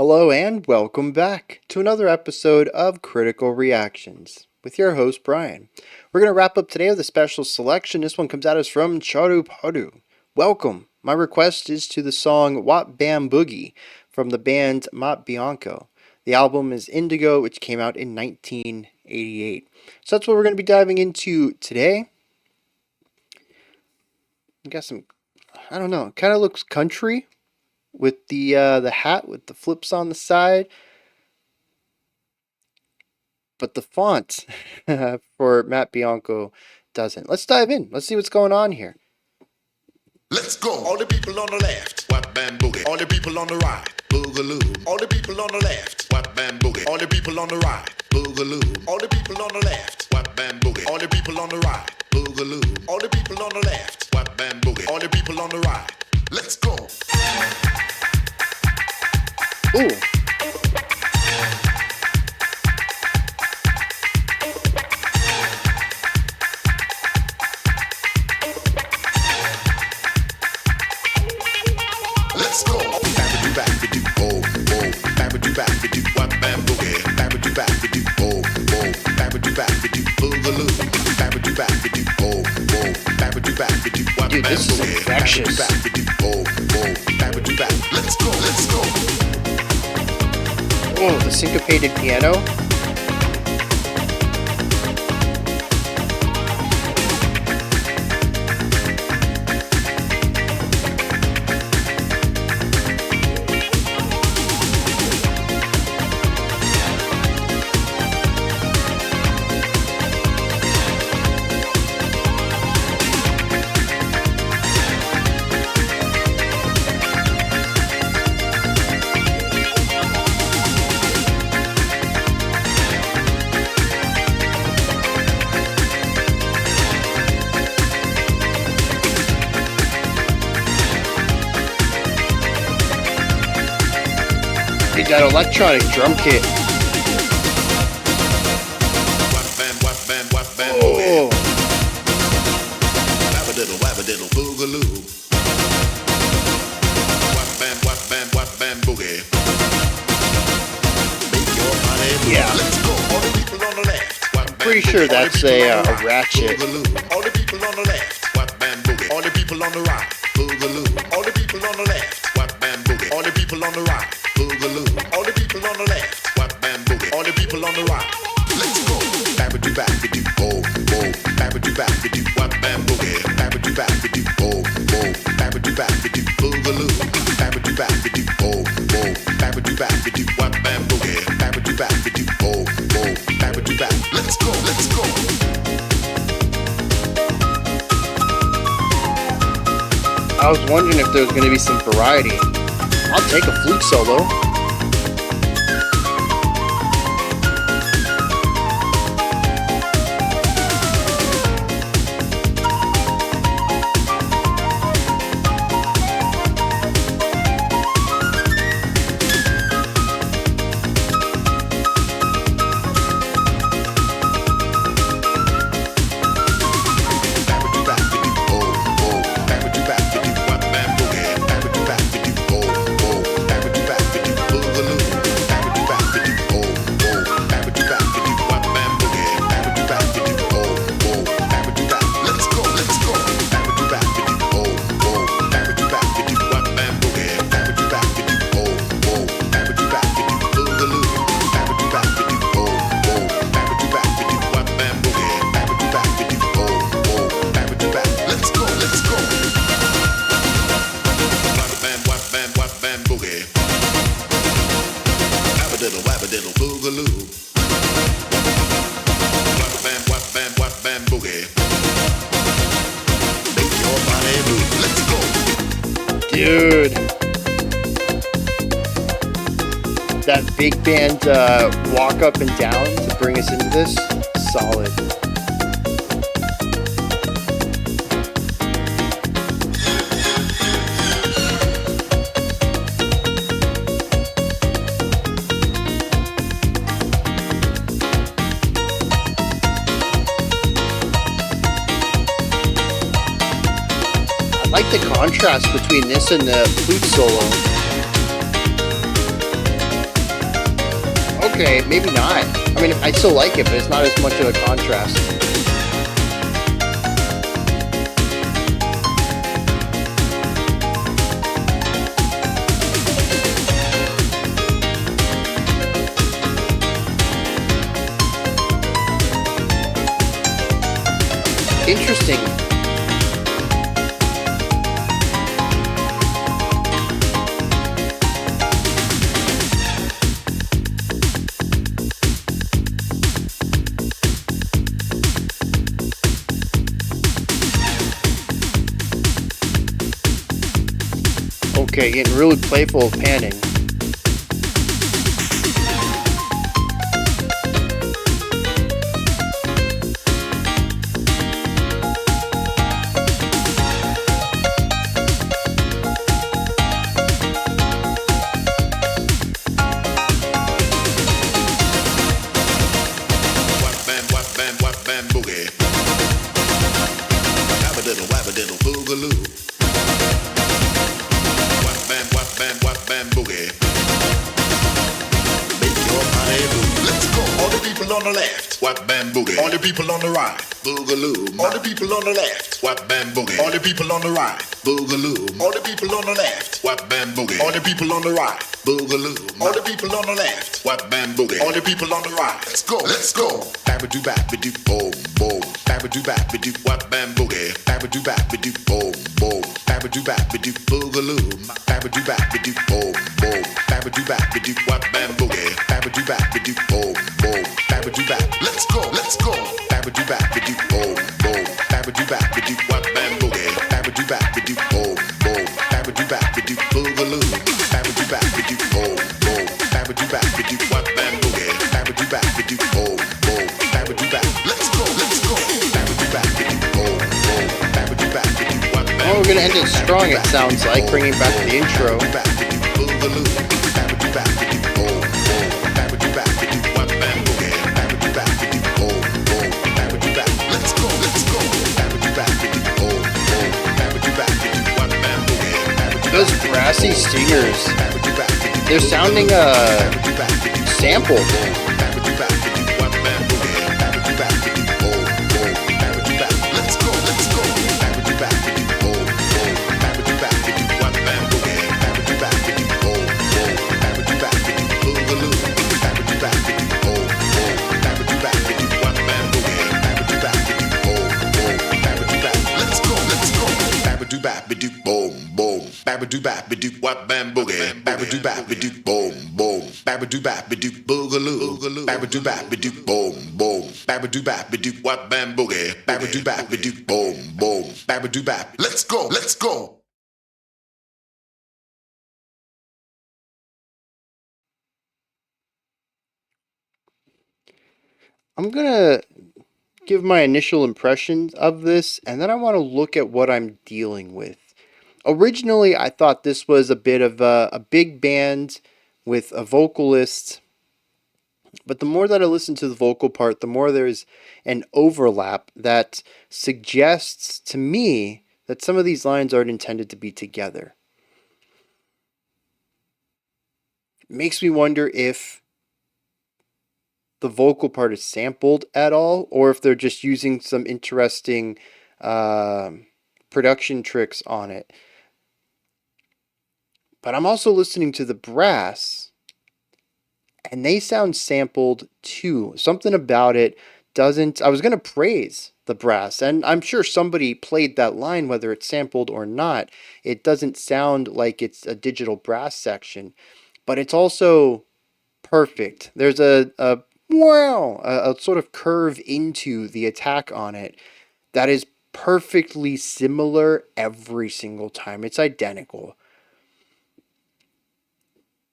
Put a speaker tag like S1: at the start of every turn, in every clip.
S1: Hello and welcome back to another episode of Critical Reactions with your host Brian. We're going to wrap up today with a special selection. This one comes at us from Charu Paru. Welcome. My request is to the song Wap-Bam-Boogie from the band Bianco. The album is Indigo, which came out in 1988. So that's what we're going to be diving into today. I got some, I don't know, it kind of looks country with the hat with the flips on the side, but the font for Matt Bianco doesn't. Let's dive in. Let's see what's going on here.
S2: Let's go. All the people on the left, Wap-Bam-Boogie. All the people on the right, Boogaloo. All the people on the left, Wap-Bam-Boogie. All the people on the right, Boogaloo. All the people on the left, Wap-Bam-Boogie. All the people on the right, Boogaloo. All the people on the left, Wap-Bam-Boogie. All the people on the right. Let's go.
S1: Ooh.
S2: Let's go. Babadoo babadoo, oh, oh. Babadoo babadoo, Wap-Bam-Boogie. Babadoo babadoo, oh, oh. Babadoo babadoo, Boogaloo. Babadoo babadoo, oh, oh. Babadoo babadoo, Wap-Bam-Boogie.
S1: Dude, this is infectious.
S2: Babadoo babadoo, oh, oh. Babadoo babadoo. Let's go, let's go.
S1: Oh, the syncopated piano. That electronic drum kit. Oh.
S2: Wap-a-diddle, wap-a-diddle, boogaloo. Wap-bam-boogie. Make your body move.
S1: Yeah.
S2: Let's go. All the people on the left.
S1: Pretty sure that's a ratchet.
S2: All the people on the left. Wap-bam-boogie. All the people on the right. Boogaloo. All the people on the left. Wap-bam-boogie. All the people on the right. Boogaloo. All the people on the left, Wap-Bam-Boogie. All the people on the right. Let's go. Babadoo babadoo, oh, oh. Babadoo babadoo, Wap-Bam-Boogie. Babadoo babadoo, oh, oh. Babadoo babadoo, Boogaloo. Babadoo babadoo, oh, oh. Babadoo babadoo, Wap-Bam-Boogie. Babadoo babadoo, oh, oh. Babadoo babadoo. Let's go, let's go.
S1: I was wondering if there was going to be some variety. I'll take a flute solo. Dude, that big band walk up and down to bring us into this, solid. I like the contrast between this and the flute solo. Okay, maybe not. I mean, I still like it, but it's not as much of a contrast. Interesting. Okay, getting really playful with panning.
S2: Wap-Bam-Boogie. Wap-a-diddle boogaloo. Wap-Bam-Boogie. Make your body move. Let's go. All the people on the left. Wap-Bam-Boogie. All the people on the right. Boogaloo. All the people on the left. Wap-Bam-Boogie. All the people on the right. Boogaloo. All the people on the left. Wap-Bam-Boogie. All the people on the right. Boogaloo. All the people on the left. Wap-Bam-Boogie. All the people on the right. Let's go. Let's go. Babadoo babadoo boom boom. Babadoo babadoo wap-bam-boogie. Babadoo babadoo boom boom. Babadoo babadoo boogaloo. Babadoo babadoo boom boom. Babadoo babadoo wap-bam-boogie. Babadoo babadoo boom boom. Babadoo bab. Let's go. Let's go. Babadoo babadoo boom boom. Babadoo babadoo wap-bam-boogie. Babadoo babadoo boom boom. Babadoo babadoo boogaloo. Babadoo babadoo boom boom. Babadoo babadoo wap-bam-boogie. Babadoo babadoo boom boom. Babadoo bab. Let's go. Let's go. Babadoo babadoo boom boom. Babadoo babadoo wap-bam-boogie.
S1: Oh, we're gonna end it strong, it sounds like, bringing back the intro. Those brassy stingers, they're sounding sampled.
S2: Babadoo babadoo wap-bam-boogie. Babadoo babadoo boom boom. Babadoo babadoo boogaloo. Babadoo babadoo boom boom. Babadoo babadoo wap-bam-boogie. Babadoo babadoo boom boom. Babadoo bab. Let's go. Let's go.
S1: I'm gonna give my initial impressions of this, and then I want to look at what I'm dealing with. Originally, I thought this was a bit of a big band with a vocalist, but the more that I listen to the vocal part, the more there's an overlap that suggests to me that some of these lines aren't intended to be together. It makes me wonder if the vocal part is sampled at all, or if they're just using some interesting production tricks on it. But I'm also listening to the brass, and they sound sampled too. Something about it doesn't... I was going to praise the brass, and I'm sure somebody played that line, whether it's sampled or not. It doesn't sound like it's a digital brass section, but it's also perfect. There's a sort of curve into the attack on it that is perfectly similar every single time. It's identical.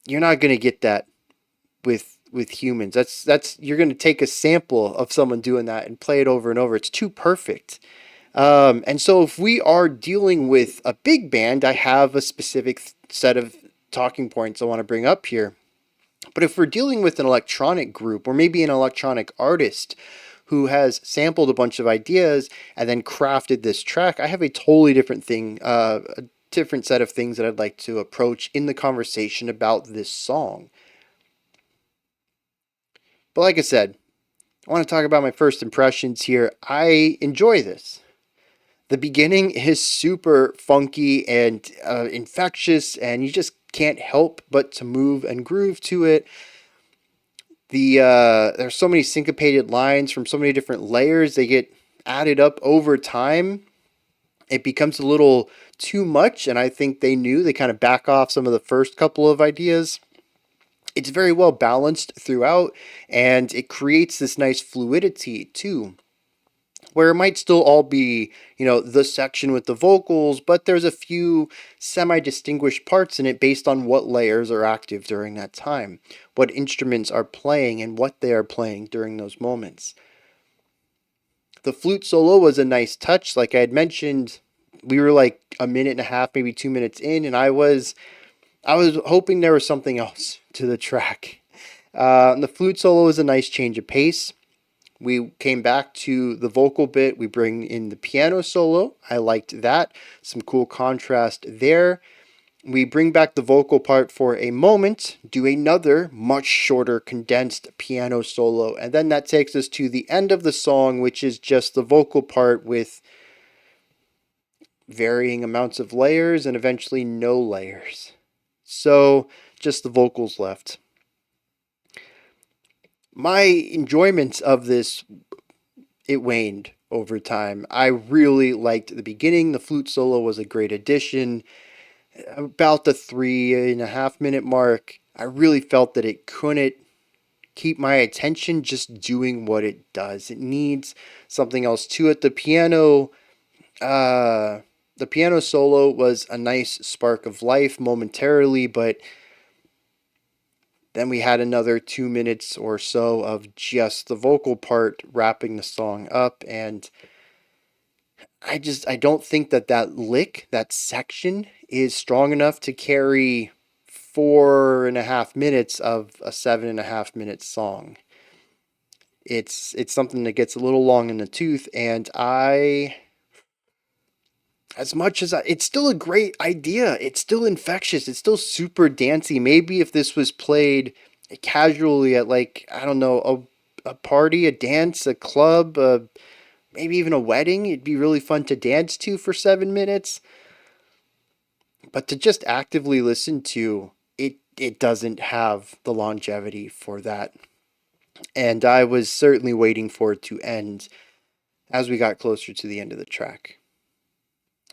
S1: You're not going to get that with humans. That's you're going to take a sample of someone doing that and play it over and over. It's too perfect. And so if we are dealing with a big band, I have a specific set of talking points I want to bring up here. But if we're dealing with an electronic group, or maybe an electronic artist who has sampled a bunch of ideas and then crafted this track, I have a totally different thing, a different set of things that I'd like to approach in the conversation about this song. But like I said, I want to talk about my first impressions here. I enjoy this. The beginning is super funky and infectious, and you just can't help but to move and groove to it. There's so many syncopated lines from so many different layers. They get added up over time. It becomes a little too much, and I think they kind of back off some of the first couple of ideas. It's very well balanced throughout, and it creates this nice fluidity too, where it might still all be, the section with the vocals, but there's a few semi-distinguished parts in it based on what layers are active during that time, what instruments are playing, and what they are playing during those moments. The flute solo was a nice touch. Like I had mentioned, we were like a minute and a half, maybe 2 minutes in, and I was hoping there was something else to the track. The flute solo was a nice change of pace. We came back to the vocal bit. We bring in the piano solo. I liked that. Some cool contrast there. We bring back the vocal part for a moment, do another much shorter condensed piano solo, and then that takes us to the end of the song, which is just the vocal part with varying amounts of layers and eventually no layers. So just the vocals left. My enjoyment of this, it waned over time. I really liked the beginning. The flute solo was a great addition. About the 3.5 minute mark, I really felt that it couldn't keep my attention just doing what it does. It needs something else to it. The piano solo was a nice spark of life momentarily, but then we had another 2 minutes or so of just the vocal part wrapping the song up, and I don't think that section is strong enough to carry 4.5 minutes of a 7.5 minute song. It's something that gets a little long in the tooth, and it's still a great idea. It's still infectious. It's still super dancey. Maybe if this was played casually at, like, I don't know, a party, a dance, a club, maybe even a wedding, it'd be really fun to dance to for 7 minutes. But to just actively listen to it, it doesn't have the longevity for that. And I was certainly waiting for it to end as we got closer to the end of the track.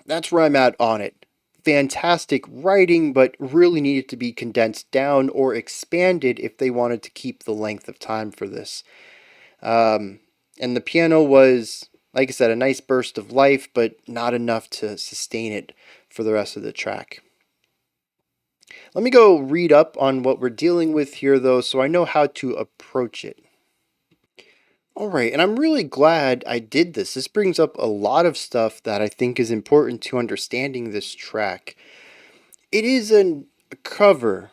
S1: That's where I'm at on it. Fantastic writing, but really needed to be condensed down or expanded if they wanted to keep the length of time for this. And the piano was, like I said, a nice burst of life, but not enough to sustain it for the rest of the track. Let me go read up on what we're dealing with here, though, so I know how to approach it. Alright, and I'm really glad I did this. This brings up a lot of stuff that I think is important to understanding this track. It is a cover,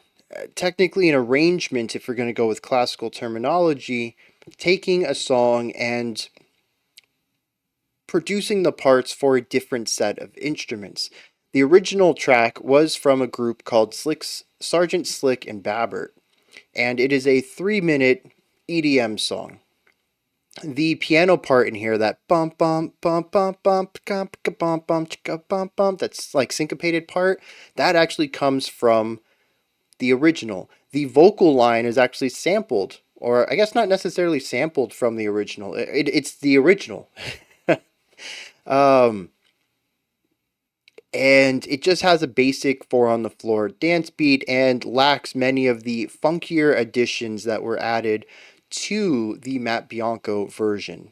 S1: technically an arrangement if we're going to go with classical terminology, taking a song and producing the parts for a different set of instruments. The original track was from a group called Sergeant Slick and Babbert, and it is a 3-minute EDM song. The piano part in here, that bump bump bump bump bump bump bump bump bump bump, that's like syncopated part, that actually comes from the original. The vocal line is actually sampled, or I guess not necessarily sampled from the original. It's the original. And it just has a basic 4 on the floor dance beat and lacks many of the funkier additions that were added to the Matt Bianco version.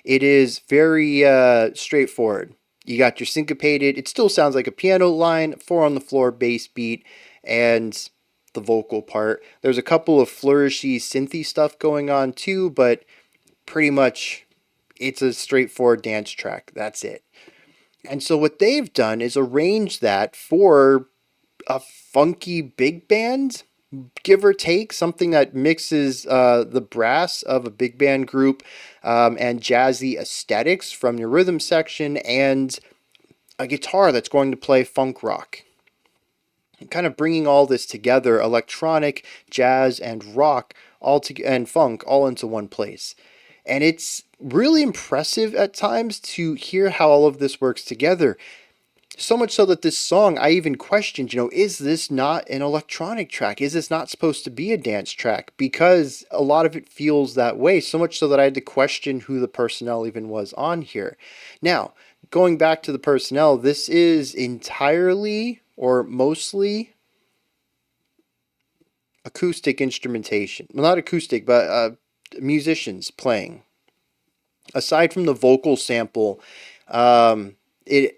S1: It is very straightforward. You got your syncopated, it still sounds like a piano line, 4 on the floor bass beat, and the vocal part. There's a couple of flourishy synthy stuff going on too, but pretty much it's a straightforward dance track. That's it. And so what they've done is arrange that for a funky big band, give or take, something that mixes the brass of a big band group and jazzy aesthetics from the rhythm section and a guitar that's going to play funk rock. kind of bringing all this together, electronic, jazz, and rock and funk all into one place. And it's really impressive at times to hear how all of this works together. So much so that this song, I even questioned, is this not an electronic track? Is this not supposed to be a dance track? Because a lot of it feels that way, so much so that I had to question who the personnel even was on here. Now, going back to the personnel, this is entirely or mostly acoustic instrumentation. Well, not acoustic, but musicians playing. Aside from the vocal sample,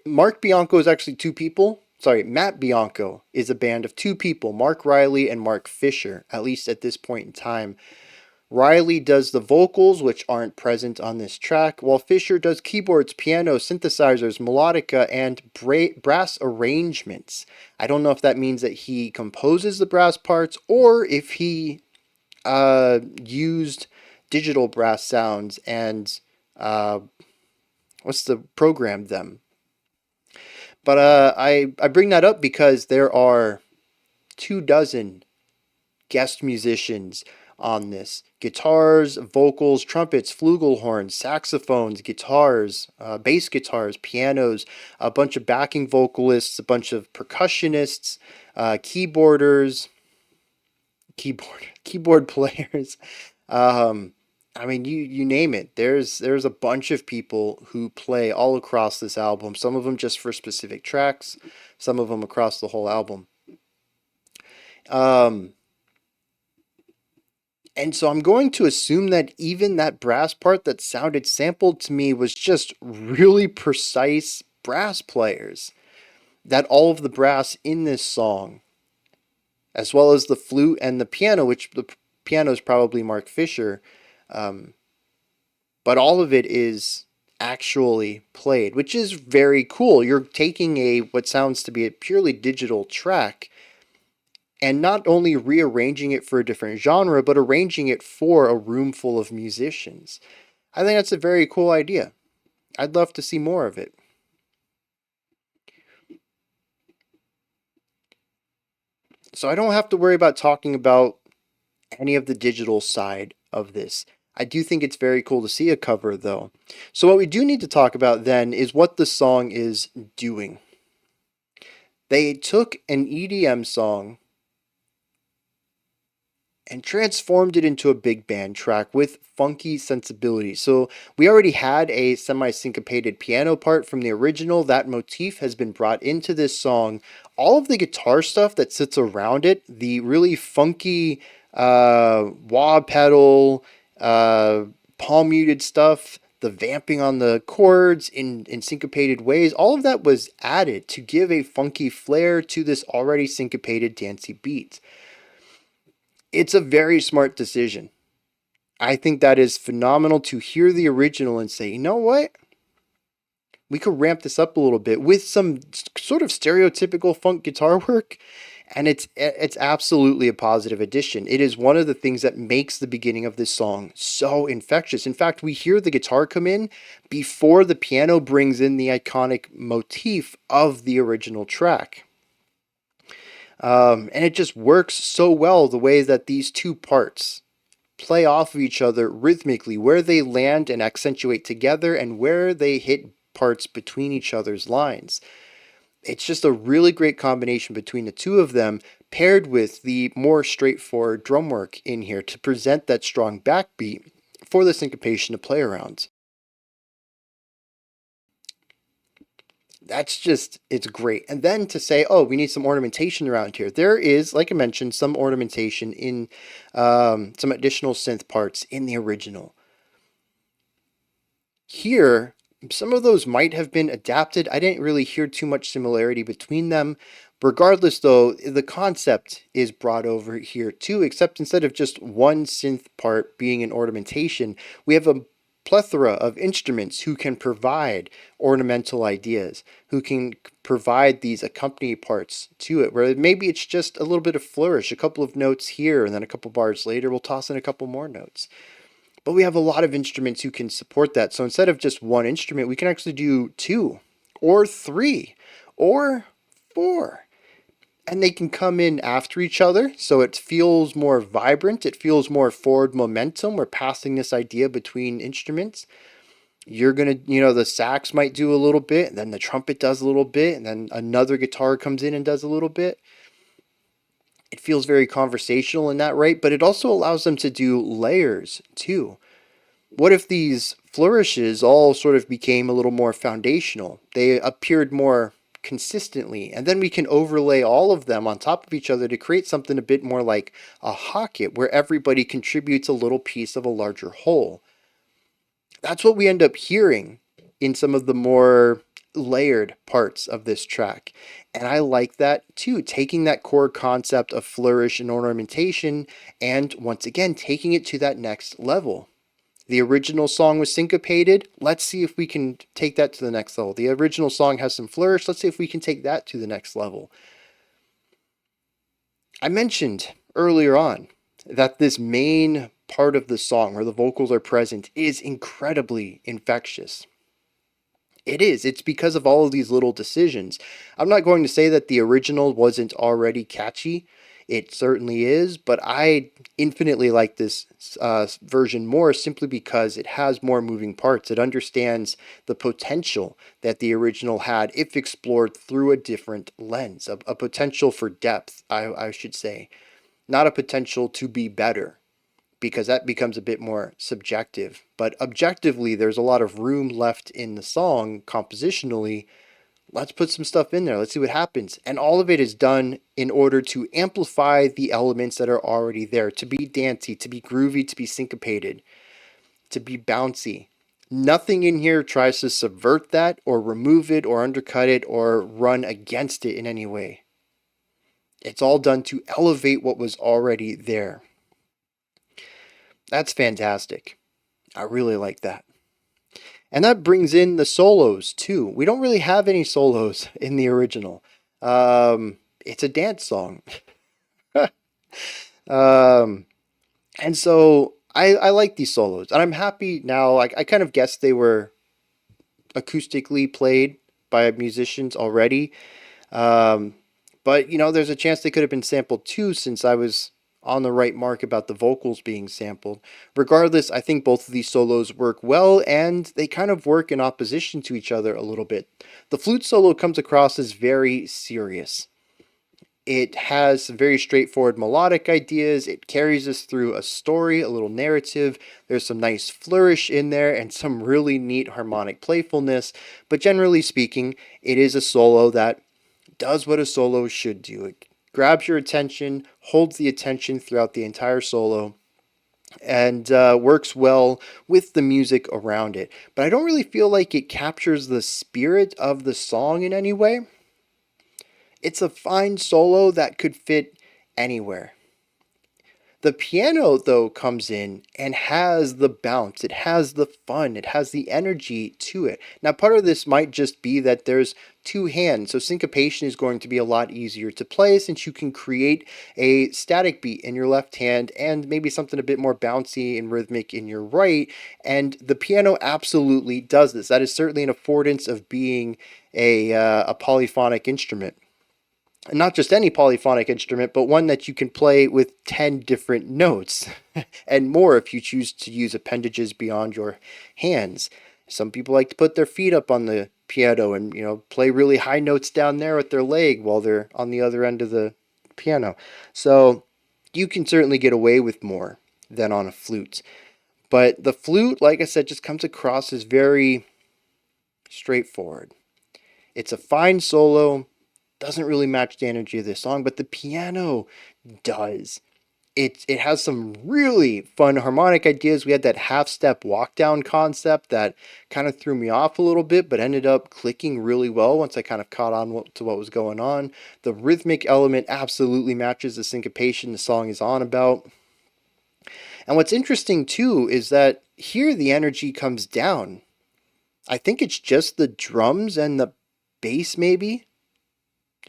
S1: Mark Bianco is actually two people. Sorry, Matt Bianco is a band of two people, Mark Riley and Mark Fisher, at least at this point in time. Riley does the vocals, which aren't present on this track, while Fisher does keyboards, piano, synthesizers, melodica, and brass arrangements. I don't know if that means that he composes the brass parts or if he used digital brass sounds and programmed them. But I bring that up because there are 24 guest musicians on this. Guitars, vocals, trumpets, flugelhorns, saxophones, guitars, bass guitars, pianos, a bunch of backing vocalists, a bunch of percussionists, keyboarders, keyboard players. I mean, you name it. There's a bunch of people who play all across this album. Some of them just for specific tracks, some of them across the whole album. And so I'm going to assume that even that brass part that sounded sampled to me was just really precise brass players. That all of the brass in this song, as well as the flute and the piano, which the piano is probably Mark Fisher, but all of it is actually played, which is very cool. You're taking what sounds to be a purely digital track and not only rearranging it for a different genre, but arranging it for a room full of musicians. I think that's a very cool idea. I'd love to see more of it. So I don't have to worry about talking about any of the digital side of this. I do think it's very cool to see a cover, though. So what we do need to talk about then is what the song is doing. They took an EDM song and transformed it into a big band track with funky sensibility. So we already had a semi-syncopated piano part from the original. That motif has been brought into this song. All of the guitar stuff that sits around it, the really funky wah pedal, palm muted stuff, the vamping on the chords in syncopated ways, all of that was added to give a funky flair to this already syncopated dancey beat. It's a very smart decision. I think that is phenomenal to hear the original and say, you know what? We could ramp this up a little bit with some sort of stereotypical funk guitar work, and it's absolutely a positive addition. It is one of the things that makes the beginning of this song so infectious. In fact, we hear the guitar come in before the piano brings in the iconic motif of the original track. And it just works so well the way that these two parts play off of each other rhythmically, where they land and accentuate together and where they hit parts between each other's lines. It's just a really great combination between the two of them, paired with the more straightforward drum work in here to present that strong backbeat for the syncopation to play around. It's great. And then to say, oh, we need some ornamentation around here. There is, like I mentioned, some ornamentation in some additional synth parts in the original. Here, some of those might have been adapted. I didn't really hear too much similarity between them. Regardless, though, the concept is brought over here too, except instead of just one synth part being an ornamentation, we have a plethora of instruments who can provide ornamental ideas, who can provide these accompany parts to it, where maybe it's just a little bit of flourish, a couple of notes here, and then a couple bars later, we'll toss in a couple more notes. But we have a lot of instruments who can support that. So instead of just one instrument, we can actually do 2 or 3 or 4. and they can come in after each other, so it feels more vibrant, it feels more forward momentum. We're passing this idea between instruments. You're gonna, the sax might do a little bit, and then the trumpet does a little bit, and then another guitar comes in and does a little bit. It feels very conversational in that, right? But it also allows them to do layers too. What if these flourishes all sort of became a little more foundational? They appeared more consistently, and then we can overlay all of them on top of each other to create something a bit more like a hocket where everybody contributes a little piece of a larger whole. That's what we end up hearing in some of the more layered parts of this track. And I like that too, taking that core concept of flourish and ornamentation and once again taking it to that next level. The original song was syncopated. Let's see if we can take that to the next level. The original song has some flourish. Let's see if we can take that to the next level. I mentioned earlier on that this main part of the song where the vocals are present is incredibly infectious. It is. It's because of all of these little decisions. I'm not going to say that the original wasn't already catchy. It certainly is, but I infinitely like this version more simply because it has more moving parts. It understands the potential that the original had if explored through a different lens, a potential for depth, I should say, not a potential to be better, because that becomes a bit more subjective. But objectively, there's a lot of room left in the song compositionally. Let's put some stuff in there. Let's see what happens. And all of it is done in order to amplify the elements that are already there, to be dancey, to be groovy, to be syncopated, to be bouncy. Nothing in here tries to subvert that or remove it or undercut it or run against it in any way. It's all done to elevate what was already there. That's fantastic. I really like that. And that brings in the solos too. We don't really have any solos in the original. It's a dance song. um, and so I like these solos. And I'm happy now. I kind of guessed they were acoustically played by musicians already. But, there's a chance they could have been sampled too, since I was on the right mark about the vocals being sampled. Regardless, I think both of these solos work well, and they kind of work in opposition to each other a little bit. The flute solo comes across as very serious. It has some very straightforward melodic ideas. It carries us through a story, a little narrative. There's some nice flourish in there and some really neat harmonic playfulness. But generally speaking, it is a solo that does what a solo should do. It grabs your attention, holds the attention throughout the entire solo, and works well with the music around it. But I don't really feel like it captures the spirit of the song in any way. It's a fine solo that could fit anywhere. The piano, though, comes in and has the bounce, it has the fun, it has the energy to it. Now, part of this might just be that there's two hands, so syncopation is going to be a lot easier to play since you can create a static beat in your left hand and maybe something a bit more bouncy and rhythmic in your right, and the piano absolutely does this. That is certainly an affordance of being a polyphonic instrument. And not just any polyphonic instrument, but one that you can play with 10 different notes and more if you choose to use appendages beyond your hands. Some people like to put their feet up on the piano and, play really high notes down there with their leg while they're on the other end of the piano. So you can certainly get away with more than on a flute. But the flute, like I said, just comes across as very straightforward. It's a fine solo. Doesn't really match the energy of this song, but the piano does. It has some really fun harmonic ideas. We had that half-step walk-down concept that kind of threw me off a little bit, but ended up clicking really well once I kind of caught on to what was going on. The rhythmic element absolutely matches the syncopation the song is on about. And what's interesting, too, is that here the energy comes down. I think it's just the drums and the bass, maybe,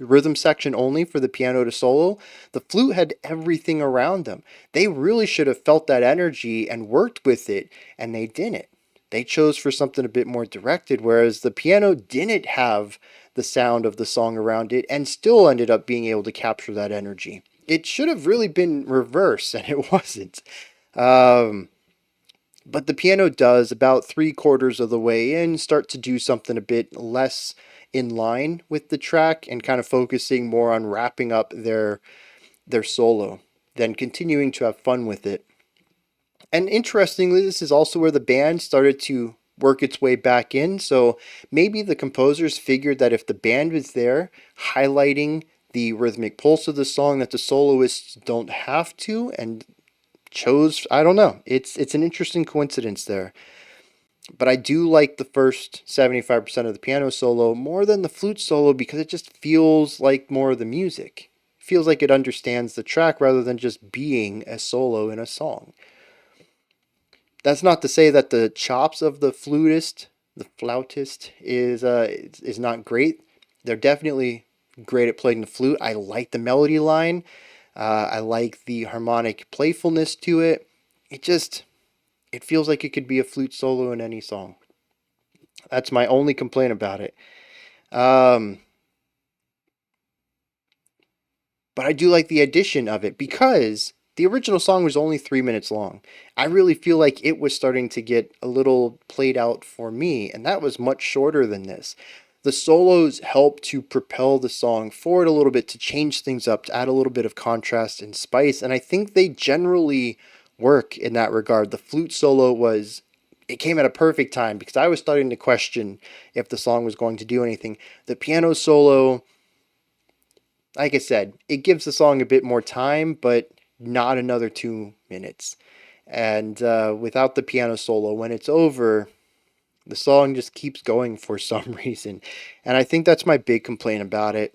S1: rhythm section only for the piano to solo. The flute had everything around them. They really should have felt that energy and worked with it, and they didn't. They chose for something a bit more directed, whereas the piano didn't have the sound of the song around it, and still ended up being able to capture that energy. It should have really been reverse, and it wasn't. But the piano does, about 3/4 of the way in, start to do something a bit less in line with the track and kind of focusing more on wrapping up their solo than continuing to have fun with it. And interestingly, this is also where the band started to work its way back in. So maybe the composers figured that if the band was there, highlighting the rhythmic pulse of the song, that the soloists don't have to, and chose, I don't know. It's an interesting coincidence there. But I do like the first 75% of the piano solo more than the flute solo because it just feels like more of the music. It feels like it understands the track rather than just being a solo in a song. That's not to say that the chops of the flautist is not great. They're definitely great at playing the flute. I like the melody line. I like the harmonic playfulness to it. It feels like it could be a flute solo in any song. That's my only complaint about it. But I do like the addition of it because the original song was only 3 minutes long. I really feel like it was starting to get a little played out for me, and that was much shorter than this. The solos help to propel the song forward a little bit, to change things up, to add a little bit of contrast and spice, and I think they generally work in that regard. The flute solo it came at a perfect time because I was starting to question if the song was going to do anything. The piano solo, like I said, it gives the song a bit more time, but not another 2 minutes. And without the piano solo, when it's over, the song just keeps going for some reason. And I think that's my big complaint about it.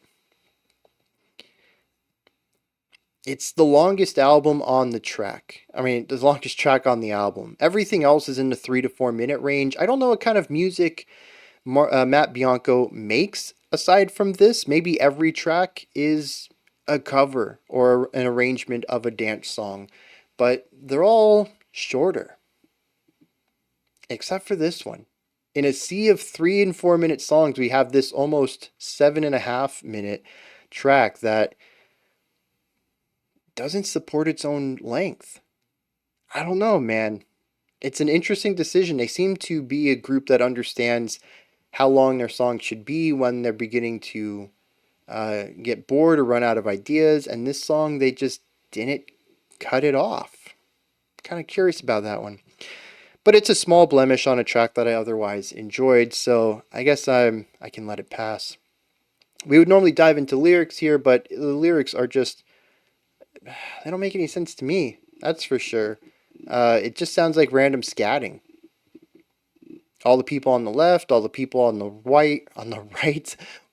S1: It's the longest album on the track. I mean, the longest track on the album. Everything else is in the 3 to 4 minute range. I don't know what kind of music Matt Bianco makes aside from this. Maybe every track is a cover or an arrangement of a dance song, but they're all shorter, except for this one. In a sea of 3 and 4 minute songs, we have this almost 7.5 minute track that doesn't support its own length. I don't know, man. It's an interesting decision. They seem to be a group that understands how long their songs should be when they're beginning to get bored or run out of ideas. And this song, they just didn't cut it off. Kind of curious about that one. But it's a small blemish on a track that I otherwise enjoyed, so I guess I can let it pass. We would normally dive into lyrics here, but the lyrics are just, they don't make any sense to me. That's for sure. It just sounds like random scatting. All the people on the left, all the people on the right,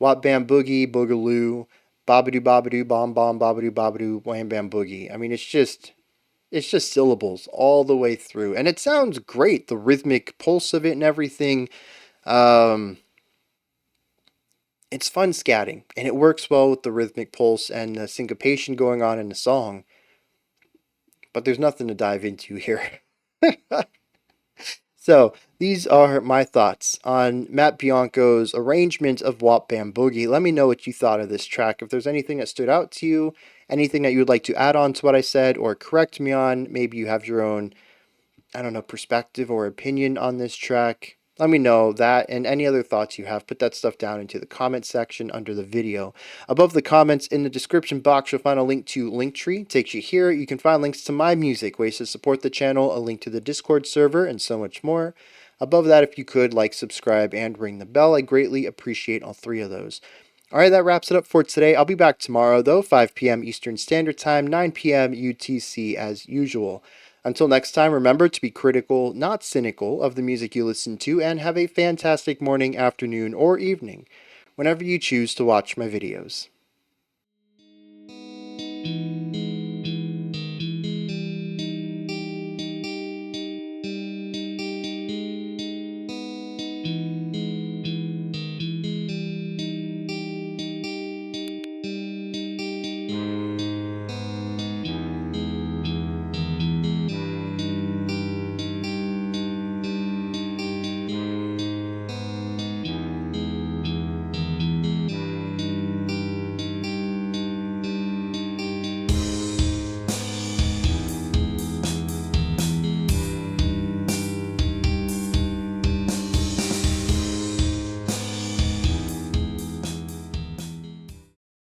S1: Wap-Bam-Boogie, Boogaloo, Babadoo Babadoo, Bomb Bomb, Babadoo Babadoo, Wham Bam Boogie. I mean, it's just syllables all the way through, and it sounds great. The rhythmic pulse of it and everything. It's fun scatting, and it works well with the rhythmic pulse and the syncopation going on in the song. But there's nothing to dive into here. So, these are my thoughts on Matt Bianco's arrangement of Wap-Bam-Boogie. Let me know what you thought of this track. If there's anything that stood out to you, anything that you would like to add on to what I said or correct me on, maybe you have your own, I don't know, perspective or opinion on this track. Let me know that, and any other thoughts you have. Put that stuff down into the comment section under the video. Above the comments in the description box, you'll find a link to Linktree. Takes you here. You can find links to my music, ways to support the channel, a link to the Discord server, and so much more. Above that, if you could, like, subscribe, and ring the bell. I greatly appreciate all three of those. Alright, that wraps it up for today. I'll be back tomorrow, though, 5 p.m. Eastern Standard Time, 9 p.m. UTC as usual. Until next time, remember to be critical, not cynical, of the music you listen to, and have a fantastic morning, afternoon, or evening, whenever you choose to watch my videos.